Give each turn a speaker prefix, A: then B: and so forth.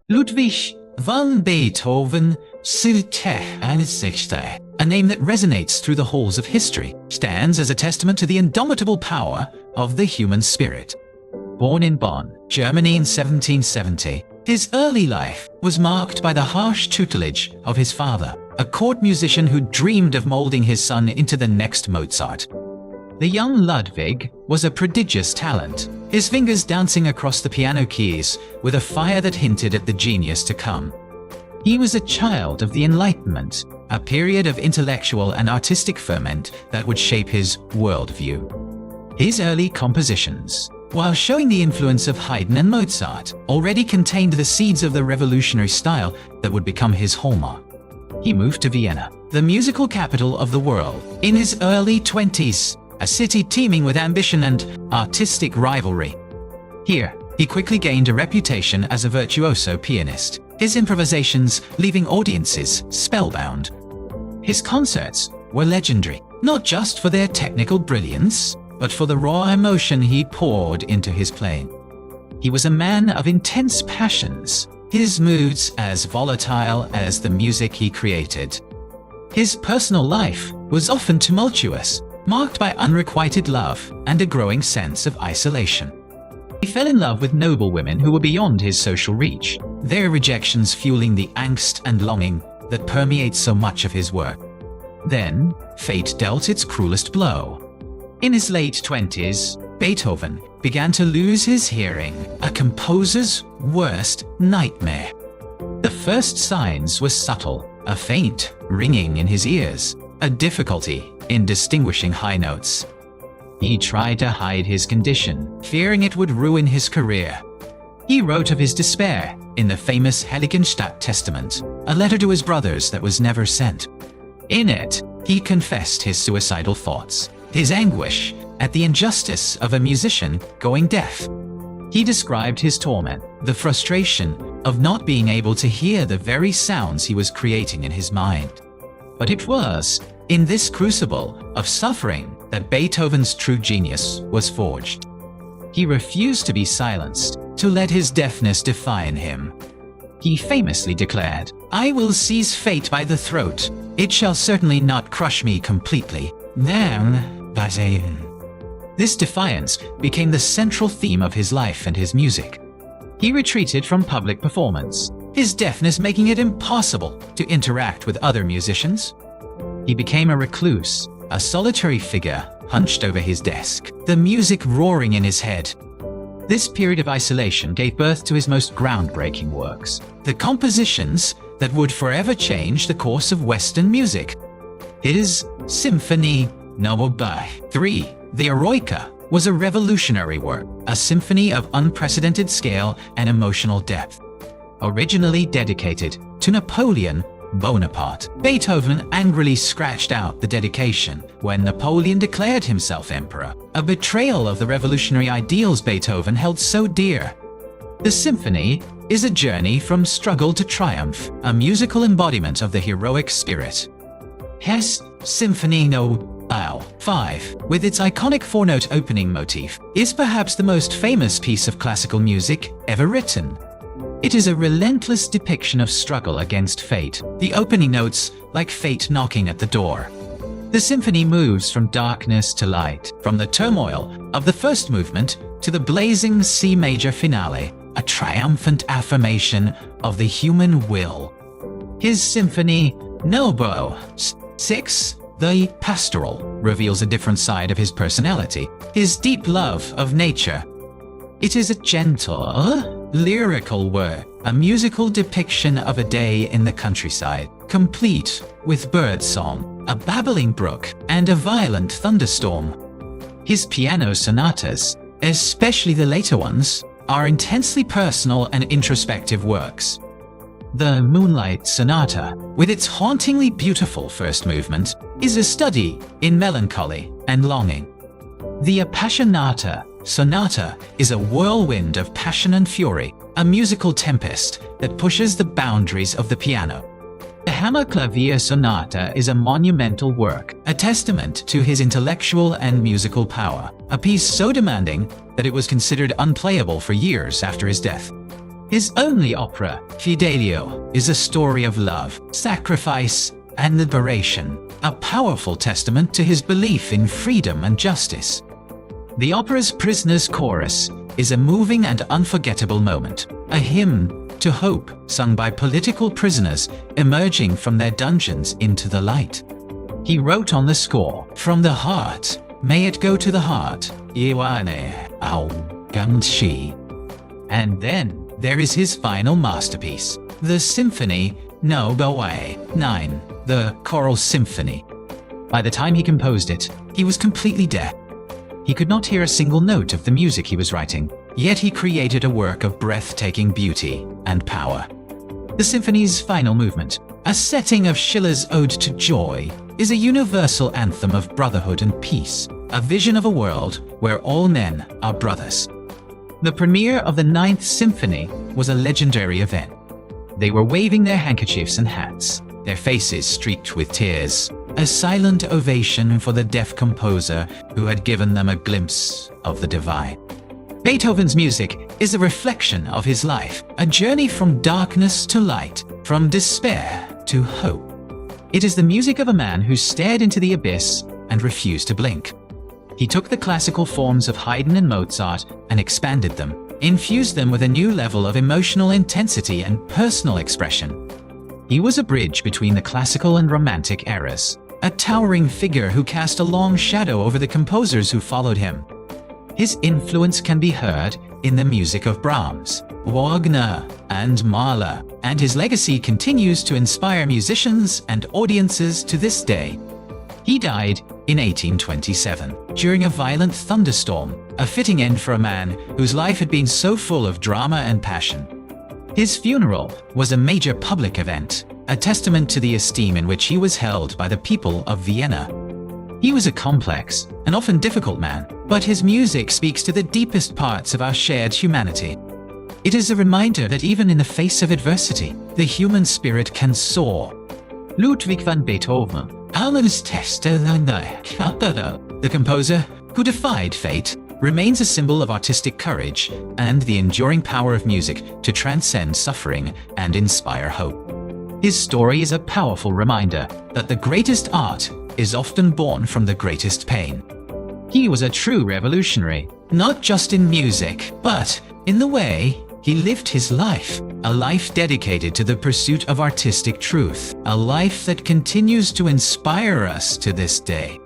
A: Ludwig van Beethoven, a name that resonates through the halls of history, stands as a testament to the indomitable power of the human spirit. Born in Bonn, Germany in 1770, his early life was marked by the harsh tutelage of his father, a court musician who dreamed of molding his son into the next Mozart. The young Ludwig was a prodigious talent, his fingers dancing across the piano keys with a fire that hinted at the genius to come. He was a child of the Enlightenment, a period of intellectual and artistic ferment that would shape his worldview. His early compositions, while showing the influence of Haydn and Mozart, already contained the seeds of the revolutionary style that would become his hallmark. He moved to Vienna, the musical capital of the world, in his early 20s, a city teeming with ambition and artistic rivalry. Here, he quickly gained a reputation as a virtuoso pianist, his improvisations leaving audiences spellbound. His concerts were legendary, not just for their technical brilliance, but for the raw emotion he poured into his playing. He was a man of intense passions, his moods as volatile as the music he created. His personal life was often tumultuous, marked by unrequited love and a growing sense of isolation. He fell in love with noble women who were beyond his social reach, their rejections fueling the angst and longing that permeates so much of his work. Then, fate dealt its cruelest blow. In his late 20s, Beethoven began to lose his hearing, a composer's worst nightmare. The first signs were subtle, a faint ringing in his ears, a difficulty in distinguishing high notes. He tried to hide his condition, fearing it would ruin his career. He wrote of his despair in the famous Heiligenstadt Testament, a letter to his brothers that was never sent. In it, he confessed his suicidal thoughts, his anguish at the injustice of a musician going deaf. He described his torment, the frustration of not being able to hear the very sounds he was creating in his mind. But it was in this crucible of suffering that Beethoven's true genius was forged. He refused to be silenced, to let his deafness define him. He famously declared, "I will seize fate by the throat. It shall certainly not crush me completely." This defiance became the central theme of his life and his music. He retreated from public performance, his deafness making it impossible to interact with other musicians. He became a recluse, a solitary figure hunched over his desk, the music roaring in his head. This period of isolation gave birth to his most groundbreaking works, the compositions that would forever change the course of Western music. His Symphony No. 3, the Eroica, was a revolutionary work, a symphony of unprecedented scale and emotional depth. Originally dedicated to Napoleon Bonaparte, Beethoven angrily scratched out the dedication when Napoleon declared himself emperor, a betrayal of the revolutionary ideals Beethoven held so dear. The symphony is a journey from struggle to triumph, a musical embodiment of the heroic spirit. His Symphony No. 5, with its iconic four-note opening motif, is perhaps the most famous piece of classical music ever written. It is a relentless depiction of struggle against fate, the opening notes like fate knocking at the door. The symphony moves from darkness to light, from the turmoil of the first movement to the blazing C major finale, a triumphant affirmation of the human will. His Symphony No. 6, the Pastoral, reveals a different side of his personality, his deep love of nature. It is a gentle, lyrical work, a musical depiction of a day in the countryside, complete with birdsong, a babbling brook, and a violent thunderstorm. His piano sonatas, especially the later ones, are intensely personal and introspective works. The Moonlight Sonata, with its hauntingly beautiful first movement, is a study in melancholy and longing. The Appassionata Sonata is a whirlwind of passion and fury, a musical tempest that pushes the boundaries of the piano. The Hammer-Clavier Sonata is a monumental work, a testament to his intellectual and musical power, a piece so demanding that it was considered unplayable for years after his death. His only opera, Fidelio, is a story of love, sacrifice, and liberation, a powerful testament to his belief in freedom and justice. The opera's Prisoner's Chorus is a moving and unforgettable moment, a hymn to hope sung by political prisoners emerging from their dungeons into the light. He wrote on the score, "From the heart, may it go to the heart, Iwane au Gangshi." And then there is his final masterpiece, the Symphony No. 9, the Choral Symphony. By the time he composed it, he was completely deaf. He could not hear a single note of the music he was writing, yet he created a work of breathtaking beauty and power. The symphony's final movement, a setting of Schiller's Ode to Joy, is a universal anthem of brotherhood and peace, a vision of a world where all men are brothers. The premiere of the Ninth Symphony was a legendary event. They were waving their handkerchiefs and hats, their faces streaked with tears, a silent ovation for the deaf composer who had given them a glimpse of the divine. Beethoven's music is a reflection of his life, a journey from darkness to light, from despair to hope. It is the music of a man who stared into the abyss and refused to blink. He took the classical forms of Haydn and Mozart and expanded them, infused them with a new level of emotional intensity and personal expression. He was a bridge between the classical and romantic eras, a towering figure who cast a long shadow over the composers who followed him. His influence can be heard in the music of Brahms, Wagner, and Mahler, and his legacy continues to inspire musicians and audiences to this day. He died in 1827, during a violent thunderstorm, a fitting end for a man whose life had been so full of drama and passion. His funeral was a major public event, a testament to the esteem in which he was held by the people of Vienna. He was a complex and often difficult man, but his music speaks to the deepest parts of our shared humanity. It is a reminder that even in the face of adversity, the human spirit can soar. Ludwig van Beethoven, the composer who defied fate, remains a symbol of artistic courage and the enduring power of music to transcend suffering and inspire hope. His story is a powerful reminder that the greatest art is often born from the greatest pain. He was a true revolutionary, not just in music, but in the way he lived his life, a life dedicated to the pursuit of artistic truth, a life that continues to inspire us to this day.